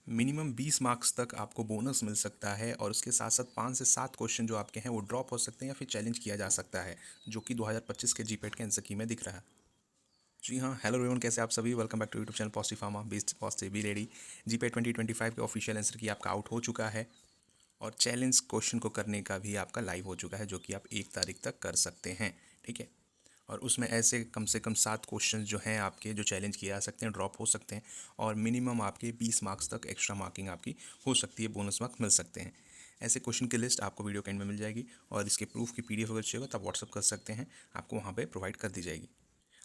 Minimum 20 marks तक आपको bonus मिल सकता है और उसके साथ साथ 5 से 7 क्वेश्चन जो आपके हैं वो ड्रॉप हो सकते हैं या फिर चैलेंज किया जा सकता है, जो कि 2025 के जीपेट के आंसर की में दिख रहा है। जी हाँ, हेलो एवरीवन, कैसे आप सभी। Welcome back to YouTube channel positive pharma based positive be ready. GPAT 2025 के ऑफिशियल आंसर की आपका आउट हो चुका है और चैलेंज क्वेश्चन को करने का भी आपका लाइव हो चुका है, जो कि आप 1 तारीख तक कर सकते हैं। ठीक है, और उसमें ऐसे कम से कम 7 क्वेश्चन जो हैं आपके जो चैलेंज किए जा सकते हैं, ड्रॉप हो सकते हैं और मिनिमम आपके 20 मार्क्स तक एक्स्ट्रा मार्किंग आपकी हो सकती है, बोनस मार्क्स मिल सकते हैं। ऐसे क्वेश्चन की लिस्ट आपको वीडियो के एंड में मिल जाएगी और इसके प्रूफ की पीडीएफ अगर चाहिए तो आप व्हाट्सअप कर सकते हैं, आपको वहाँ पे प्रोवाइड कर दी जाएगी।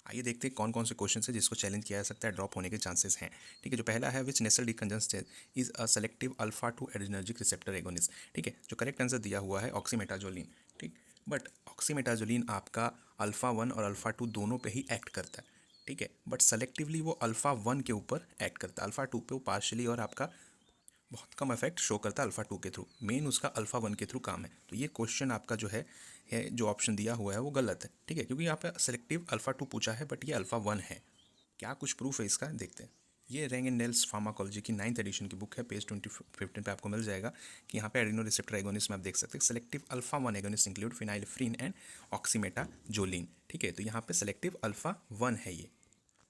आइए देखते हैं कौन कौन से क्वेश्चन है जिसको चैलेंज किया जा सकता है, ड्रॉप होने के चांसेस हैं। ठीक है, जो पहला है, which nasal decongestants is a selective alpha two adrenergic receptor agonist. ठीक है, जो करेक्ट आंसर दिया हुआ है ऑक्सीमेटाजोलिन। ठीक, बट ऑक्सीमेटाजोलिन आपका अल्फा 1 और अल्फा 2 दोनों पे ही एक्ट करता है। ठीक है, बट सेलेक्टिवली वो अल्फा 1 के ऊपर एक्ट करता है, अल्फा 2 पे वो पार्शली और आपका बहुत कम इफेक्ट शो करता है अल्फा 2 के थ्रू। मेन उसका अल्फा 1 के थ्रू काम है। तो ये क्वेश्चन आपका जो है जो ऑप्शन दिया हुआ है वो गलत है। ठीक है, क्योंकि यहाँ पे सेलेक्टिव अल्फा 2 पूछा है बट ये अल्फा 1 है। क्या कुछ प्रूफ है इसका, देखते हैं। ये रेंग एंड नेल्स फार्माकोलॉजी की 9th एडिशन की बुक है, पेज 2015 पे आपको मिल जाएगा कि यहाँ पे एडिनो रिसेप्टर एगोनिस्ट में आप देख सकते हैं selective alpha 1 agonist include phenylephrine and oxymetazoline. ठीक है, तो यहाँ पे सेलेक्टिव अल्फा 1 है ये।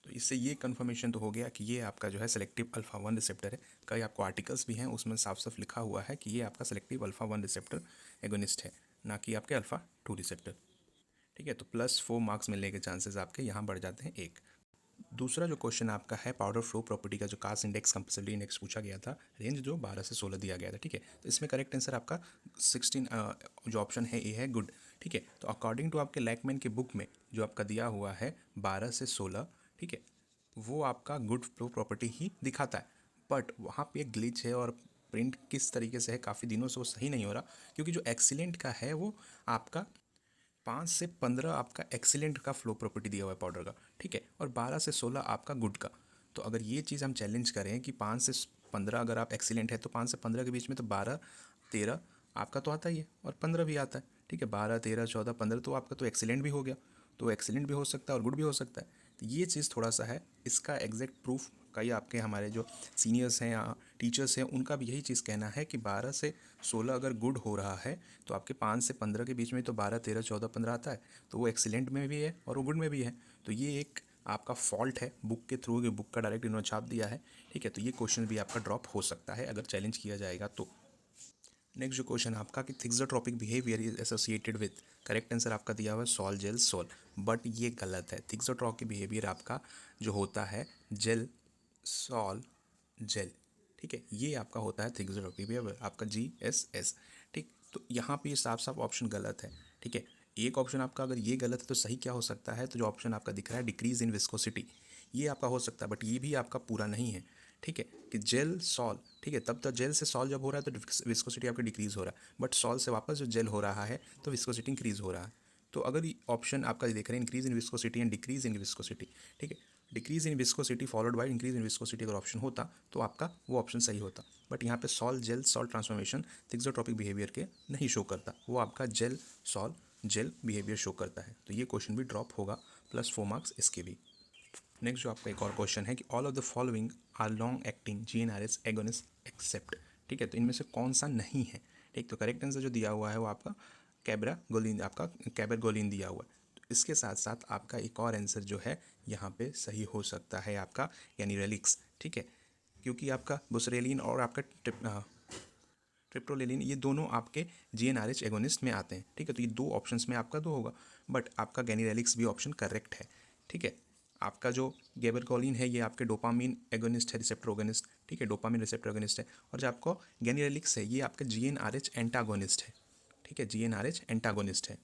तो इससे ये कंफर्मेशन तो हो गया कि ये आपका जो है सेलेक्टिव अल्फा 1 रिसेप्टर है। कई आपको आर्टिकल्स भी हैं उसमें साफ साफ लिखा हुआ है कि ये आपका सेलेक्टिव अल्फा 1 रिसेप्टर एगोनिस्ट है, ना कि आपके अल्फा 2 रिसेप्टर। ठीक है, तो +4 मार्क्स मिलने के चांसेस आपके यहाँ बढ़ जाते हैं 1। दूसरा जो क्वेश्चन आपका है, पाउडर फ्लो प्रॉपर्टी का जो कास्ट इंडेक्स कंपल्सरी इंडेक्स पूछा गया था, रेंज जो 12 से 16 दिया गया था। ठीक है, तो इसमें करेक्ट आंसर आपका 16 जो ऑप्शन है ए है, गुड। ठीक है, तो अकॉर्डिंग टू आपके लैकमैन की बुक में जो आपका दिया हुआ है 12 से 16, ठीक है, वो आपका गुड फ्लो प्रॉपर्टी ही दिखाता है। बट वहाँ पे एक ग्लिच है और प्रिंट किस तरीके से है, काफ़ी दिनों से वो सही नहीं हो रहा, क्योंकि जो एक्सीलेंट का है वो आपका 5 से 15 आपका एक्सीलेंट का फ्लो प्रॉपर्टी दिया हुआ है पाउडर का। ठीक है, और 12 से 16 आपका गुड का। तो अगर ये चीज़ हम चैलेंज करें कि 5 से 15 अगर आप एक्सीलेंट है तो 5 से 15 के बीच में तो 12 13 आपका तो आता ही है और 15 भी आता है। ठीक है, 12 13 14 15 तो आपका तो एक्सीलेंट भी हो गया। तो एक्सीलेंट भी हो सकता है और गुड भी हो सकता है। तो ये चीज़ थोड़ा सा है, इसका एग्जैक्ट प्रूफ कई आपके हमारे जो सीनियर्स हैं या टीचर्स हैं उनका भी यही चीज़ कहना है कि 12 से 16 अगर गुड हो रहा है तो आपके 5 से 15 के बीच में तो 12 13 14 15 आता है, तो वो एक्सीलेंट में भी है और वो गुड में भी है। तो ये एक आपका फॉल्ट है बुक के थ्रू, बुक का डायरेक्ट इन्होंने छाप दिया है। ठीक है, तो ये क्वेश्चन भी आपका ड्रॉप हो सकता है अगर चैलेंज किया जाएगा तो। नेक्स्ट जो क्वेश्चन आपका कि thixotropic behaviour is associated with, correct answer आपका दिया हुआ है सॉल जेल सोल, बट ये गलत है। थिक्सोट्रोपिक बिहेवियर आपका जो होता है जेल सॉल जेल। ठीक है, ये आपका होता है थिक्सोट्रोपिक बिहेवियर आपका GSS। ठीक, तो यहाँ पे ये साफ साफ ऑप्शन गलत है। ठीक है, एक ऑप्शन आपका अगर ये गलत है तो सही क्या हो सकता है, तो जो ऑप्शन आपका दिख रहा है डिक्रीज इन विस्कोसिटी, ये आपका हो सकता है, बट ये भी आपका पूरा नहीं है। ठीक है, कि जेल सॉल, ठीक है, तब तक जेल से सॉल जब हो रहा है तो विस्कोसिटी आपका डिक्रीज हो रहा है, बट सॉल से वापस जो जेल हो रहा है तो विस्कोसिटी इंक्रीज हो रहा है। तो अगर ऑप्शन आपका देख रहे हैं increase in viscosity and decrease in viscosity, ठीक है, decrease in viscosity followed by increase in viscosity अगर ऑप्शन होता तो आपका वो ऑप्शन सही होता। बट यहाँ पे sol gel sol transformation thixotropic behaviour के नहीं शो करता, वो आपका gel sol gel behaviour show करता है। तो ये क्वेश्चन भी ड्रॉप होगा, +4 मार्क्स इसके भी। नेक्स्ट जो आपका एक और क्वेश्चन है कि all of the following are long acting GnRH agonist except. ठीक है, तो इनमें से कौन सा नहीं है। ठीक, तो करेक्ट आंसर जो दिया हुआ है वो आपका कैबरागोलिन, आपका कैबरगोलिन दिया हुआ है। तो इसके साथ साथ आपका एक और आंसर जो है यहाँ पे सही हो सकता है आपका यानी रेलिक्स। ठीक है, क्योंकि आपका बुसरेलिन और आपका ट्रिप्टोलिन ये दोनों आपके GnRH एगोनिस्ट में आते हैं। ठीक है, तो ये दो ऑप्शंस में आपका दो होगा, बट आपका गैनीरेलिक्स भी ऑप्शन करेक्ट है। ठीक है, आपका जो गेबरकोलिन है ये आपके डोपामिन एगोनिस्ट है, रिसेप्टर एगोनिस्ट। ठीक है, डोपामिन रिसेप्टर एगोनिस्ट है। और जो आपको गैनीरेलिक्स है ये आपका GnRH एंटागोनिस्ट है। ठीक है, GnRH एंटागोनिस्ट है।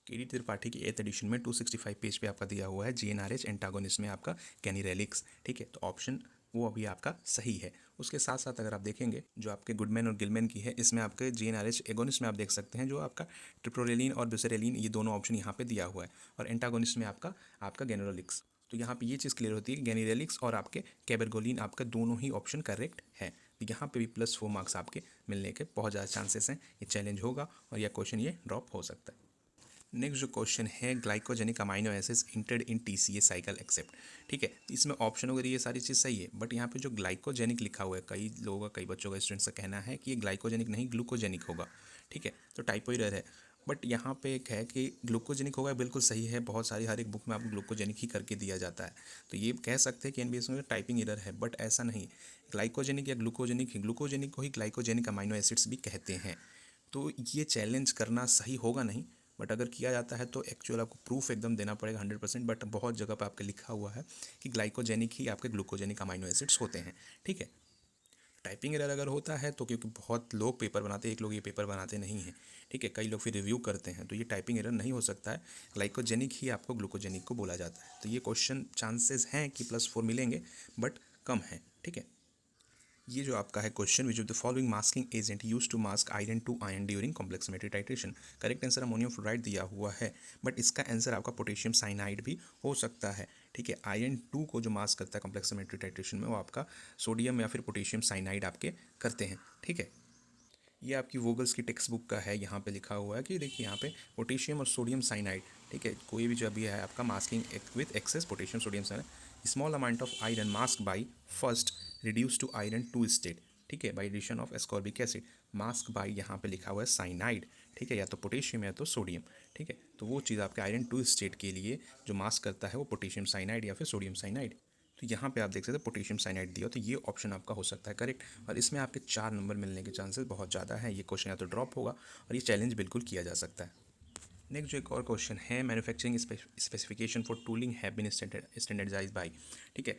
KD त्रिपाठी की 8th एडिशन में 265 पेज पे आपका दिया हुआ है GnRH एंटागोनिस्ट में आपका गैनीरेलिक्स। ठीक है, तो ऑप्शन वो अभी आपका सही है। उसके साथ साथ अगर आप देखेंगे जो आपके गुडमैन और गिलमैन की है, इसमें आपके GnRH एगोनिस्ट में आप देख सकते हैं जो आपका ट्रिप्टोरेलिन और ब्यूसेरेलिन ये दोनों ऑप्शन यहाँ पे दिया हुआ है, और एंटागोनिस्ट में आपका आपका गैनोरेलिक्स। तो यहाँ पे ये चीज़ क्लियर होती है कि गैनीरेलिक्स और आपके कैबरगोलिन आपका दोनों ही ऑप्शन करेक्ट है। तो यहाँ पे भी +4 मार्क्स आपके मिलने के बहुत ज़्यादा चांसेस हैं, ये चैलेंज होगा और यह क्वेश्चन ये ड्रॉप हो सकता है। नेक्स्ट जो क्वेश्चन है, glycogenic amino acids entered in TCA cycle except. ठीक है, इसमें ऑप्शन वगैरह ये सारी चीज़ सही है, बट यहाँ पे जो ग्लाइकोजेनिक लिखा हुआ है, कई लोगों का, कई बच्चों का, स्टूडेंट्स का कहना है कि ये ग्लाइकोजेनिक नहीं ग्लूकोजेनिक होगा। ठीक है, तो टाइपो एरर है। बट यहाँ पे एक है कि ग्लूकोजेनिक होगा, बिल्कुल सही है, बहुत सारी हर एक बुक में आपको ग्लूकोजेनिक ही करके दिया जाता है, तो ये कह सकते हैं कि एनबीएस में टाइपिंग एरर है, बट ऐसा नहीं। ग्लाइकोजेनिक या ग्लूकोजेनिक को ही ग्लाइकोजेनिक अमाइनो एसिड्स भी कहते हैं। तो ये चैलेंज करना सही होगा नहीं, बट अगर किया जाता है तो एक्चुअल आपको प्रूफ एकदम देना पड़ेगा 100%। बट बहुत जगह पे आपके लिखा हुआ है कि ग्लाइकोजेनिक ही आपके ग्लूकोजेनिक अमाइनो एसिड्स होते हैं। ठीक है, टाइपिंग एरर अगर होता है तो, क्योंकि बहुत लोग पेपर बनाते हैं, एक लोग ये पेपर बनाते नहीं हैं। ठीक है, कई लोग फिर रिव्यू करते हैं, तो ये टाइपिंग एरर नहीं हो सकता है। ग्लाइकोजेनिक ही आपको ग्लूकोजेनिक को बोला जाता है। तो ये क्वेश्चन चांसेस हैं कि +4 मिलेंगे, बट कम है। ठीक है, ये जो आपका है question, which of the following masking agent use to mask iron two ion during complexometry titration. Correct answer ammonium fluoride दिया हुआ है, बट इसका आंसर आपका पोटेशियम साइनाइड भी हो सकता है। ठीक है, आयरन 2 को जो मास्क करता है कॉम्प्लेक्सिमेट्री टाइट्रेशन में, वो आपका सोडियम या फिर पोटेशियम साइनाइड आपके करते हैं। ठीक है, ये आपकी वोगल्स की टेक्स्ट बुक का है, यहाँ पे लिखा हुआ है कि देखिए यहाँ पे पोटेशियम और सोडियम साइनाइड। ठीक है, कोई भी जो अभी है आपका masking with excess potassium sodium cyanide, small amount of iron mask by first reduce to iron 2 state. ठीक है, by addition of ascorbic acid. Mask by यहाँ पे लिखा हुआ है साइनाइड। ठीक है, या तो पोटेशियम या तो सोडियम। ठीक है, तो वो चीज़ आपके आयरन 2 स्टेट के लिए जो मास्क करता है वो पोटेशियम साइनाइड या फिर सोडियम साइनाइड। तो यहाँ पे आप देख सकते हैं पोटेशियम साइनाइड दिया, तो ये ऑप्शन आपका हो सकता है करेक्ट, और इसमें आपके 4 नंबर मिलने के चांसेस बहुत ज़्यादा हैं। ये क्वेश्चन या तो ड्रॉप होगा, और ये चैलेंज बिल्कुल किया जा सकता है। नेक्स्ट जो एक और क्वेश्चन है, manufacturing specification for tooling have been standardised by. ठीक है,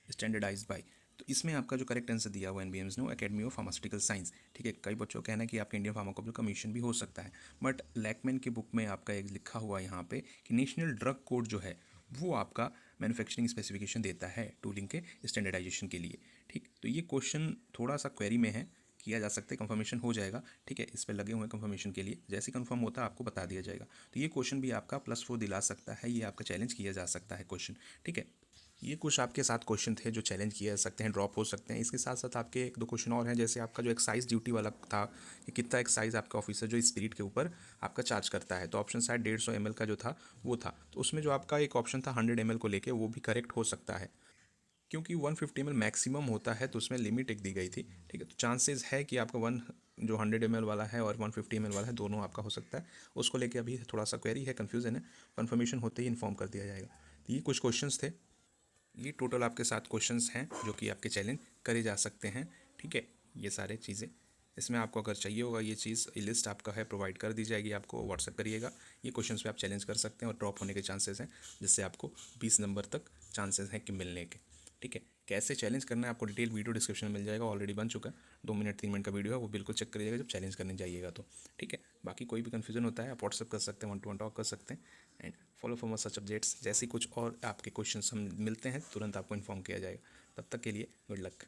स्टैंडर्डाइज्ड बाय, तो इसमें आपका जो करेक्ट आंसर दिया हुआ एनबीएम्स ने, एकेडमी ऑफ फार्मास्यूटिकल साइंस। ठीक है, कई बच्चों का कहना है कि आपके इंडियन फार्माकोपियल कमीशन भी हो सकता है, बट लैकमैन की बुक में आपका एक लिखा हुआ है यहाँ पे कि नेशनल ड्रग कोड जो है वो आपका मैन्युफैक्चरिंग स्पेसिफिकेशन देता है टूलिंग के स्टैंडर्डाइजेशन के लिए। ठीक, तो ये क्वेश्चन थोड़ा सा क्वेरी में है, किया जा सकता है, कंफर्मेशन हो जाएगा। ठीक है, इस पर लगे हुए कंफर्मेशन के लिए, जैसे कंफर्म होता है आपको बता दिया जाएगा। तो ये क्वेश्चन भी आपका +4 दिला सकता है, ये आपका चैलेंज किया जा सकता है क्वेश्चन। ठीक है, ये कुछ आपके 7 क्वेश्चन थे जो चैलेंज किए जा सकते हैं, ड्रॉप हो सकते हैं। इसके साथ साथ आपके 1-2 क्वेश्चन और हैं, जैसे आपका जो एक्साइज ड्यूटी वाला था कि कितना एक्साइज आपका ऑफिसर जो स्पिरिट के ऊपर आपका चार्ज करता है, तो ऑप्शन शायद 150 ml का जो था वो था, तो उसमें जो आपका एक ऑप्शन था 100 ml को लेके, वो भी करेक्ट हो सकता है, क्योंकि 150 ml मैक्सिमम होता है, तो उसमें लिमिट एक दी गई थी। ठीक है, तो चांसेस है कि आपका जो 100 ml वाला है और 150 ml वाला है, दोनों आपका हो सकता है। उसको लेके अभी थोड़ा सा क्वेरी है, कन्फ्यूजन है, कन्फर्मेशन होते ही इन्फॉर्म कर दिया जाएगा। तो ये कुछ क्वेश्चंस थे, ये टोटल आपके 7 क्वेश्चंस हैं जो कि आपके चैलेंज करे जा सकते हैं। ठीक है, ये सारे चीज़ें, इसमें आपको अगर चाहिए होगा ये चीज़, लिस्ट आपका है प्रोवाइड कर दी जाएगी, आपको व्हाट्सएप करिएगा। ये क्वेश्चंस पे आप चैलेंज कर सकते हैं और ड्रॉप होने के चांसेस हैं, जिससे आपको 20 नंबर तक चांसेस हैं कि मिलने के। ठीक है, कैसे चैलेंज करना है आपको डिटेल वीडियो डिस्क्रिप्शन में मिल जाएगा, ऑलरेडी बन चुका है, 2 मिनट 3 मिनट का वीडियो है, वो बिल्कुल चेक करिएगा जब चैलेंज करने जाइएगा तो। ठीक है, बाकी कोई भी कन्फ्यूजन होता है आप व्हाट्सएप कर सकते हैं, 1-to-1 टॉक कर सकते हैं। And follow for such updates, जैसे कुछ और आपके क्वेश्चन हम मिलते हैं तुरंत आपको इन्फॉर्म किया जाएगा। तब तक के लिए गुड लक।